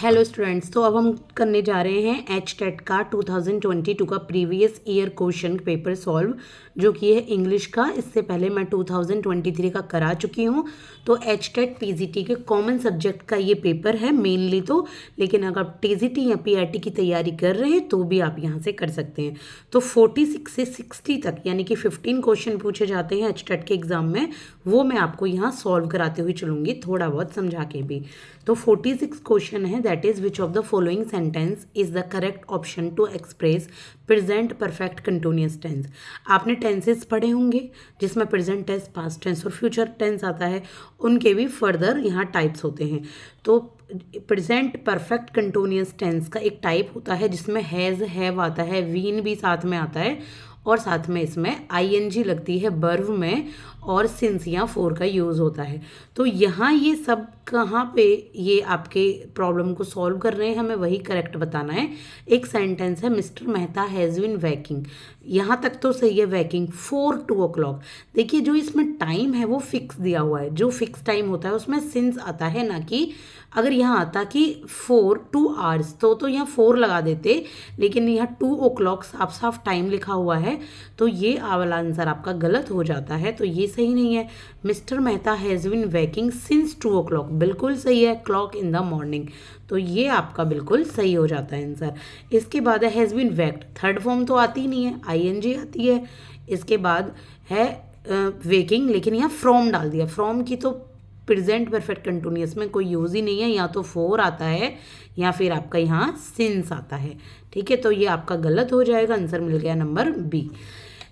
Hello students, तो अब हम करने जा रहे हैं एच टेट का 2022 का previous year question paper solve, जो कि है इंग्लिश का। इससे पहले मैं 2023 का करा चुकी हूँ। तो एच टेट पीजीटी के कॉमन सब्जेक्ट का ये पेपर है मेनली तो, लेकिन अगर आप टीजीटी या पीआरटी की तैयारी कर रहे हैं तो भी आप यहाँ से कर सकते हैं। तो 46 से 60 तक यानी कि 15 क्वेश्चन पूछे जाते हैं एच टेट के एग्जाम में, वो मैं आपको यहाँ सॉल्व कराते हुए चलूँगी, थोड़ा बहुत समझा के भी। तो 46 क्वेश्चन है, that is which of the following sentence is the correct option to express present perfect continuous tense. आपने टेंसेस पढ़े होंगे जिसमें प्रेजेंट टेंस, पास्ट टेंस और फ्यूचर टेंस आता है, उनके भी फर्दर यहाँ टाइप्स होते हैं। तो प्रेजेंट परफेक्ट कंटिन्यूअस टेंस का एक टाइप होता है जिसमें हैज़, हैव आता है, वीन भी साथ में आता है, और साथ में इसमें आईएनजी लगती है वर्ब में, और सिंस या फोर का यूज़ होता है। तो यहाँ ये सब कहाँ पे ये आपके प्रॉब्लम को सॉल्व कर रहे हैं, हमें वही करेक्ट बताना है। एक सेंटेंस है, मिस्टर मेहता हैज़ बीन वैकिंग, यहाँ तक तो सही है, वैकिंग 4 o'clock। देखिए जो इसमें टाइम है वो फिक्स दिया हुआ है, जो फिक्स टाइम होता है उसमें सिंस आता है, ना कि अगर यहाँ आता कि 2 hours तो यहाँ 4 लगा देते, लेकिन यहाँ 2 o'clock साफ साफ टाइम लिखा हुआ है, तो ये वाला आंसर आपका गलत हो जाता है। तो ये सही नहीं है। Mister Mehta has been waking since 2 o'clock बिल्कुल सही है, क्लॉक इन द मॉर्निंग, तो ये आपका बिल्कुल सही हो जाता है आंसर। इसके बाद है हैज़ बीन वैक्ड, थर्ड फॉर्म तो आती नहीं है, आईएनजी आती है। इसके बाद है वेकिंग, लेकिन यहाँ फ्रॉम डाल दिया, फ्रॉम की तो प्रेजेंट परफेक्ट कंटिन्यूअस में कोई यूज़ ही नहीं है, या तो 4 आता है या फिर आपका यहाँ सिंस आता है। ठीक है, तो ये आपका गलत हो जाएगा, आंसर मिल गया नंबर बी।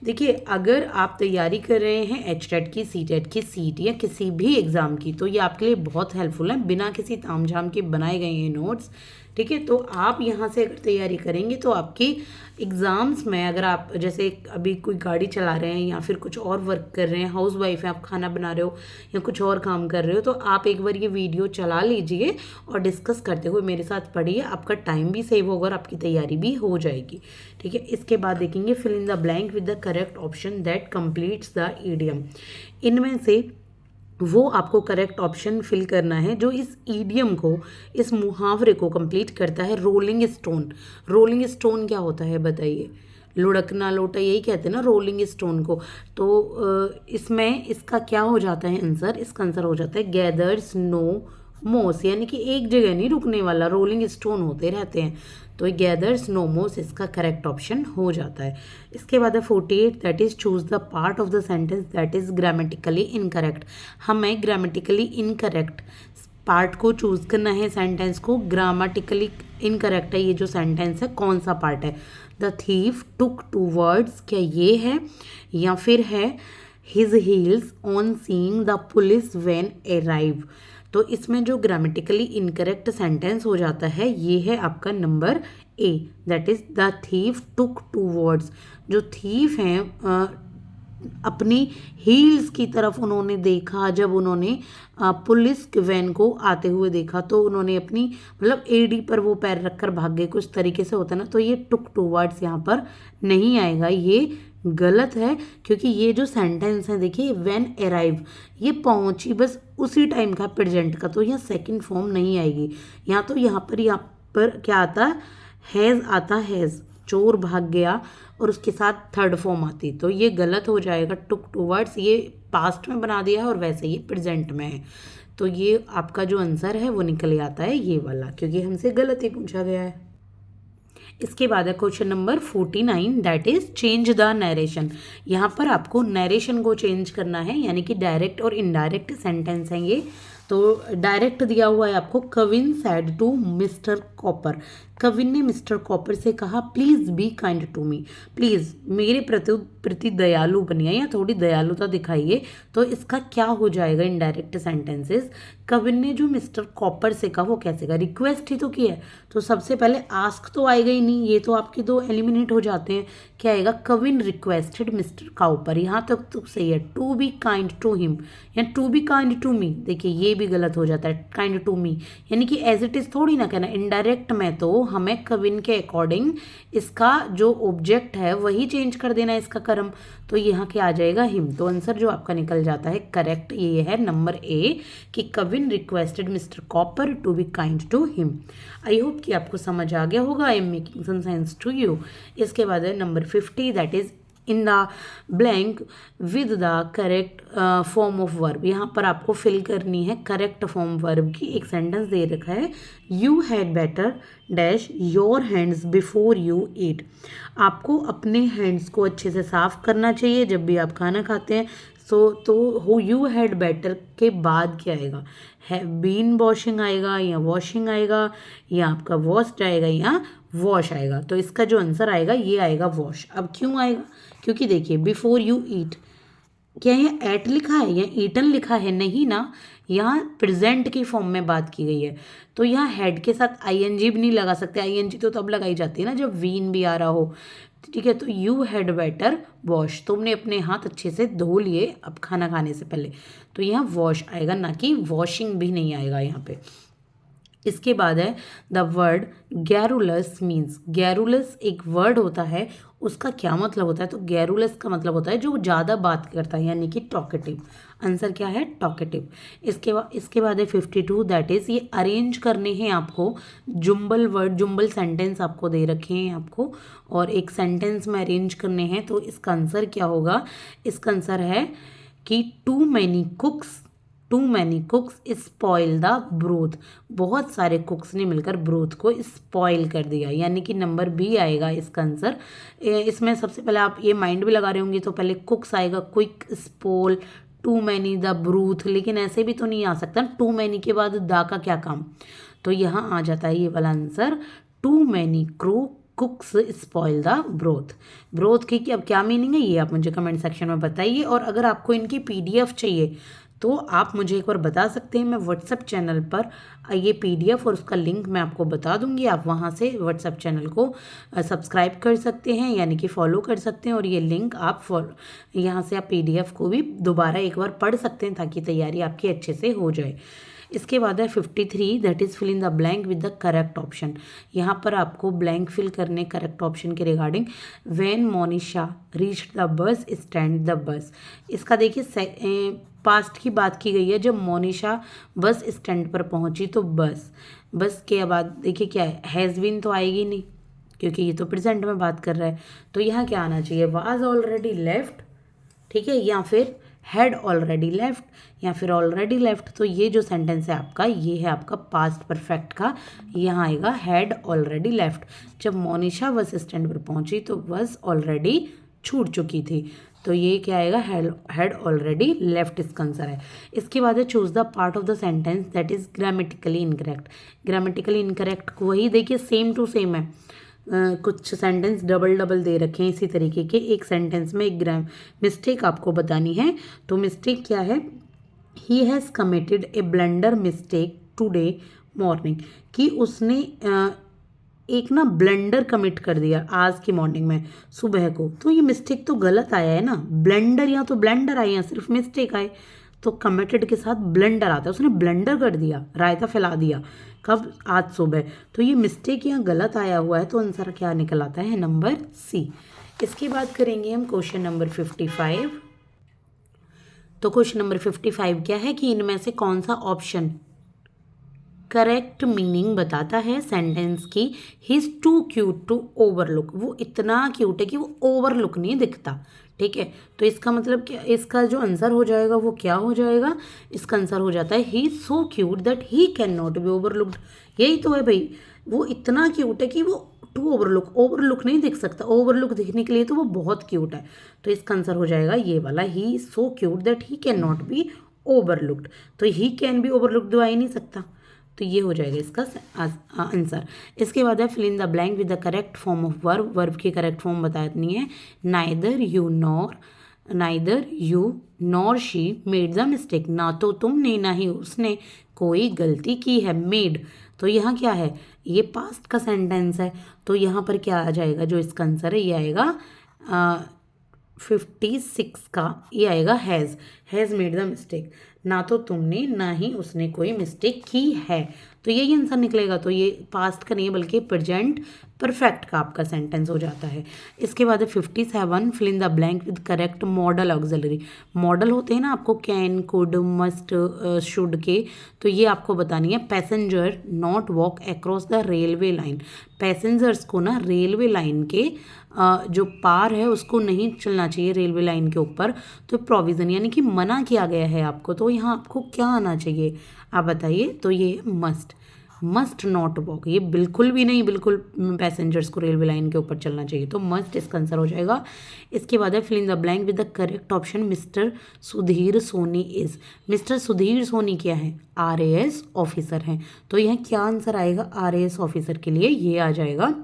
देखिए अगर आप तैयारी कर रहे हैं एच टेट की, सी टेट की, सीट या किसी भी एग्ज़ाम की, तो ये आपके लिए बहुत हेल्पफुल है, बिना किसी तामझाम के बनाए गए हैं नोट्स। ठीक है, तो आप यहाँ से अगर तैयारी करेंगे तो आपकी एग्ज़ाम्स में, अगर आप जैसे अभी कोई गाड़ी चला रहे हैं या फिर कुछ और वर्क कर रहे हैं, हाउस वाइफ हैं, आप खाना बना रहे हो या कुछ और काम कर रहे हो, तो आप एक बार ये वीडियो चला लीजिए और डिस्कस करते हुए मेरे साथ पढ़िए, आपका टाइम भी सेव होगा और आपकी तैयारी भी हो जाएगी। ठीक है, इसके बाद देखेंगे fill in the blank with the correct option that completes the idiom. इनमें से वो आपको करेक्ट ऑप्शन फिल करना है जो इस ईडियम को, इस मुहावरे को कंप्लीट करता है। रोलिंग स्टोन, रोलिंग स्टोन क्या होता है बताइए? लुढ़कना लोटा, यही कहते हैं ना रोलिंग स्टोन को। तो इसमें इसका क्या हो जाता है आंसर? इसका आंसर हो जाता है गैदर्स नो मोस, यानी कि एक जगह नहीं रुकने वाला, रोलिंग स्टोन होते रहते हैं, तो गैदर्स नो मोस इसका करेक्ट ऑप्शन हो जाता है। इसके बाद है 48, that is choose the part of the sentence that is grammatically incorrect. हमें ग्रामेटिकली इनकरेक्ट पार्ट को चूज करना है, सेंटेंस को ग्रामेटिकली इनकरेक्ट है ये जो सेंटेंस है, कौन सा पार्ट है? द थीफ टुक 2 words, क्या ये है? या फिर है his heels on seeing the police when arrive. तो इसमें जो ग्रामेटिकली इनकरेक्ट सेंटेंस हो जाता है ये है आपका number A, that is the thief took 2 words। जो थीफ हैं अपनी हील्स की तरफ उन्होंने देखा, जब उन्होंने पुलिस वैन को आते हुए देखा तो उन्होंने अपनी मतलब एडी पर वो पैर रखकर भाग गए, कुछ तरीके से होता है ना, तो ये टुक 2 words यहाँ पर नहीं आएगा, ये गलत है। क्योंकि ये जो सेंटेंस है देखिए, व्हेन अराइव, ये पहुंची बस उसी टाइम का प्रेजेंट का, तो यहाँ सेकंड फॉर्म नहीं आएगी। यहाँ पर क्या आता है? हैज़ आता, हैज़, चोर भाग गया और उसके साथ थर्ड फॉर्म आती, तो ये गलत हो जाएगा। टुक 2 words ये पास्ट में बना दिया है और वैसे ये प्रेजेंट में है, तो ये आपका जो आंसर है वो निकल आता है ये वाला, क्योंकि हमसे गलत ही पूछा गया है। इसके बाद है question number 49, that is change the narration. यहाँ पर आपको नरेशन को चेंज करना है, यानी कि डायरेक्ट और इनडायरेक्ट सेंटेंस हैं ये। तो डायरेक्ट दिया हुआ है आपको, Kavin said to mister Copper. Kavin ने मिस्टर कॉपर से कहा please be kind to me, please मेरे प्रति दयालु बनिए या थोड़ी दयालुता दिखाइए। तो इसका क्या हो जाएगा इनडायरेक्ट सेंटेंसेस? कविन ने जो मिस्टर कॉपर से कहा वो कैसे कहा? रिक्वेस्ट ही तो की है, तो सबसे पहले आस्क तो आएगा ही नहीं, ये तो आपके 2 एलिमिनेट हो जाते हैं। क्या आएगा? कविन रिक्वेस्टेड मिस्टर कॉपर, यहाँ तक तो सही है। To be kind to him या to be kind to me, देखिए ये भी गलत हो जाता है, काइंड टू मी, यानी कि एज इट इज़ थोड़ी ना कहना। इनडायरेक्ट में तो हमें कविन के अकॉर्डिंग इसका जो ऑब्जेक्ट है वही चेंज कर देना है, इसका कर्म। तो यहाँ क्या आ जाएगा, हिम। तो आंसर जो आपका निकल जाता है करेक्ट ये है नंबर ए, कि Kavin requested mister Copper to be kind to him. I hope कि आपको समझ आ गया होगा। I am making some sense to you. इसके बाद है number 50, that is in the blank with the correct form of verb. यहाँ पर आपको फिल करनी है करेक्ट फॉर्म वर्ब की। एक सेंटेंस दे रखा है, you had better dash your hands before you eat. आपको अपने हैंड्स को अच्छे से साफ करना चाहिए जब भी आप खाना खाते हैं। तो हो यू हैड बेटर के बाद क्या आएगा, है बीन वॉशिंग आएगा या वॉशिंग आएगा या आपका वॉश्ड आएगा या वॉश आएगा। तो इसका जो आंसर आएगा ये आएगा वॉश। अब क्यों आएगा, क्योंकि देखिए बिफोर यू ईट, क्या ये एट लिखा है या ईटन लिखा है, नहीं ना, यहाँ प्रेजेंट की फॉर्म में बात की गई है। तो यहाँ हेड के साथ आईएनजी भी नहीं लगा सकते। आईएनजी तो तब लगाई जाती है ना जब वीन भी आ रहा हो, ठीक है। तो यू हैड बेटर वॉश, तुमने अपने हाथ अच्छे से धो लिए अब खाना खाने से पहले। तो यहाँ वॉश आएगा, ना कि वॉशिंग भी नहीं आएगा यहाँ पे। इसके बाद है the word garrulous means. Garrulous एक वर्ड होता है, उसका क्या मतलब होता है, तो गैरुलस का मतलब होता है जो ज़्यादा बात करता है, यानी कि टॉकेटिव। आंसर क्या है, टॉकेटिव। इसके बाद है 52, दैट इज़ ये अरेंज करने हैं आपको जुम्बल वर्ड, जुम्बल सेंटेंस आपको दे रखे हैं आपको, और एक सेंटेंस में अरेंज करने हैं। तो इसका आंसर क्या होगा, इसका आंसर है कि too many cooks spoil the broth. बहुत सारे कुक्स ने मिलकर ब्रोथ को स्पॉइल कर दिया, यानी कि नंबर बी आएगा इसका आंसर। इसमें सबसे पहले आप ये माइंड भी लगा रहे होंगे, तो पहले कुक्स आएगा, quick, spoil, too many, the broth. लेकिन ऐसे भी तो नहीं आ सकता, टू मैनी के बाद द का क्या काम। तो यहाँ आ जाता है ये वाला answer, too many cooks spoil the broth की अब क्या मीनिंग है ये आप मुझे कमेंट सेक्शन में बताइए। और अगर आपको इनकी PDF चाहिए तो आप मुझे एक बार बता सकते हैं, मैं व्हाट्सएप चैनल पर ये PDF और उसका लिंक मैं आपको बता दूंगी। आप वहां से व्हाट्सएप चैनल को सब्सक्राइब कर सकते हैं, यानी कि फॉलो कर सकते हैं, और ये लिंक आप यहाँ से आप PDF को भी दोबारा एक बार पढ़ सकते हैं ताकि तैयारी आपकी अच्छे से हो जाए। इसके बाद है 53, that is fill in the blank with the correct option. यहाँ पर आपको ब्लैंक फिल करने करेक्ट ऑप्शन के regarding. When Monisha reach the bus stand the bus. इसका देखिए पास्ट की बात की गई है, जब मोनिशा बस स्टैंड पर पहुंची तो बस के बाद देखिए क्या है, हैज़ बीन तो आएगी नहीं क्योंकि ये तो प्रेजेंट में बात कर रहा है। तो यहाँ क्या आना चाहिए, वाज ऑलरेडी लेफ्ट, ठीक है, या फिर हैड ऑलरेडी लेफ्ट, या फिर ऑलरेडी लेफ्ट। तो ये जो सेंटेंस है आपका, ये है आपका पास्ट परफेक्ट का। यहाँ आएगा हैड ऑलरेडी लेफ्ट। जब मोनिशा बस स्टैंड पर पहुंची तो बस ऑलरेडी छूट चुकी थी। तो ये क्या आएगा, हैड ऑलरेडी लेफ्ट इसका आंसर है। इसके बाद है choose the part of the sentence that is grammatically incorrect. Grammatically incorrect वही देखिए सेम टू सेम है। कुछ सेंटेंस डबल दे रखे हैं इसी तरीके के। एक सेंटेंस में एक मिस्टेक आपको बतानी है। तो मिस्टेक क्या है, he has committed A blunder mistake today morning, कि उसने एक ना ब्लेंडर कमिट कर दिया आज की मॉर्निंग में, सुबह को। तो ये मिस्टेक तो गलत आया है ना, ब्लेंडर या तो ब्लेंडर आए या सिर्फ मिस्टेक आए। तो कमिटेड के साथ ब्लेंडर आता है, उसने ब्लेंडर कर दिया, रायता फैला दिया, कब, आज सुबह। तो ये मिस्टेक यहाँ गलत आया हुआ है। तो आंसर क्या निकल आता है, नंबर सी। इसके बाद करेंगे हम क्वेश्चन नंबर 55। तो क्वेश्चन नंबर 55 क्या है कि इनमें से कौन सा ऑप्शन करेक्ट मीनिंग बताता है सेंटेंस की ही is too cute to overlook. वो इतना क्यूट है कि वो ओवरलुक नहीं दिखता, ठीक है। तो इसका मतलब क्या, इसका जो आंसर हो जाएगा वो क्या हो जाएगा, इसका आंसर हो जाता है he is so cute that he can not be overlooked. यही तो है भाई, वो इतना क्यूट है कि वो टू ओवरलुक नहीं दिख सकता। ओवरलुक दिखने के लिए तो वो बहुत क्यूट है। तो इसका आंसर हो जाएगा ये वाला, he is so cute that he can not be overlooked. तो ही कैन बी ओवरलुक्ड तो आ ही नहीं सकता। तो ये हो जाएगा इसका आंसर। इसके बाद है fill in the blank with the correct form of verb की करेक्ट फॉर्म बतानी है। Neither you nor she made the mistake. ना तो तुमने ना ही उसने कोई गलती की है। मेड, तो यहाँ क्या है, ये पास्ट का सेंटेंस है। तो यहाँ पर क्या आ जाएगा, जो इसका आंसर है ये आएगा 56 का, ये आएगा हैज़ मेड द मिस्टेक। ना तो तुमने ना ही उसने कोई मिस्टेक की है। तो यही आंसर निकलेगा। तो ये पास्ट का नहीं है बल्कि प्रेजेंट परफेक्ट का आपका सेंटेंस हो जाता है। इसके बाद 57 fill in the blank with correct modal auxiliary. Modal होते हैं ना आपको कैन, कुड, मस्ट, शुड के, तो ये आपको बतानी है। Passenger not walk across the railway line. Passengers को ना रेलवे लाइन के जो पार है उसको नहीं चलना चाहिए रेलवे लाइन के ऊपर। तो प्रोविज़न यानी कि मना किया गया है आपको। तो यहाँ आपको क्या आना चाहिए आप बताइए। तो ये मस्ट नॉट वॉक, ये बिल्कुल भी नहीं, बिल्कुल पैसेंजर्स को रेलवे लाइन के ऊपर चलना चाहिए। तो मस्ट इसका आंसर हो जाएगा। इसके बाद है fill in the blank with the correct option mister Sudhir Soni is. Mister Sudhir Soni क्या है? RAS ऑफिसर हैं। तो यह क्या आंसर आएगा RAS ऑफिसर के लिए? ये आ जाएगा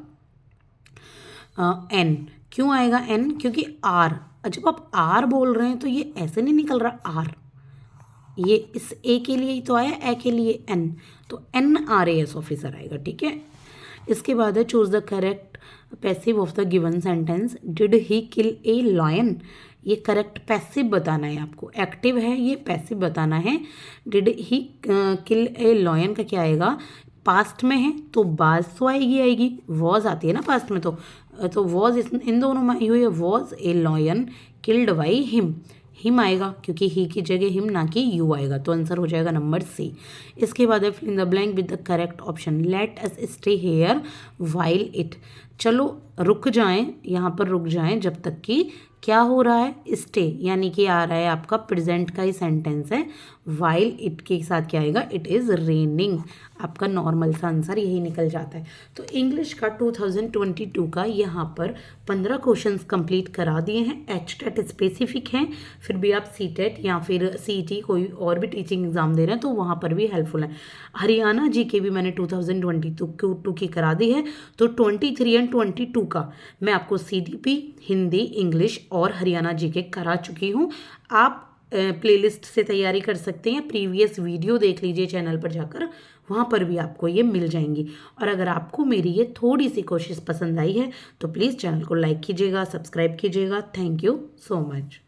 N। क्यों आएगा N? क्योंकि R, जब आप R बोल रहे हैं तो ये ऐसे नहीं निकल रहा R, ये इस ए के लिए ही तो आया, ए के लिए N, तो NRAS ऑफिसर आएगा। ठीक है। इसके बाद है choose the correct passive of the given sentence. Did he kill A lion. ये करेक्ट पैसिव बताना है आपको, एक्टिव है ये, पैसिव बताना है। Did he kill A lion का क्या आएगा? पास्ट में है तो बाज तो आएगी, वॉज आती है ना पास्ट में, तो वॉज इन दोनों में आई हुई है। Was a lion killed by him आएगा क्योंकि ही की जगह हिम ना कि यू आएगा। तो आंसर हो जाएगा नंबर C। इसके बाद है fill in the blank with the correct option. Let us stay here while it. चलो रुक जाएं, यहाँ पर रुक जाएं जब तक कि क्या हो रहा है? स्टे, यानी कि आ रहा है आपका प्रेजेंट का ही सेंटेंस है। वाइल इट के साथ क्या आएगा? It is raining. आपका नॉर्मल सा आंसर यही निकल जाता है। तो इंग्लिश का 2022 का यहाँ पर 15 क्वेश्चंस कंप्लीट करा दिए हैं। HTET स्पेसिफिक हैं, फिर भी आप CTET या फिर CET कोई और भी टीचिंग एग्जाम दे रहे हैं तो वहाँ पर भी हेल्पफुल है। हरियाणा GK भी मैंने 2022 की करा दी है। तो 23 एंड 22 का मैं आपको CDP, हिंदी, इंग्लिश और हरियाणा GK करा चुकी हूँ। आप प्लेलिस्ट से तैयारी कर सकते हैं, प्रीवियस वीडियो देख लीजिए चैनल पर जाकर, वहाँ पर भी आपको ये मिल जाएंगी। और अगर आपको मेरी ये थोड़ी सी कोशिश पसंद आई है तो प्लीज़ चैनल को लाइक कीजिएगा, सब्सक्राइब कीजिएगा। Thank you so much.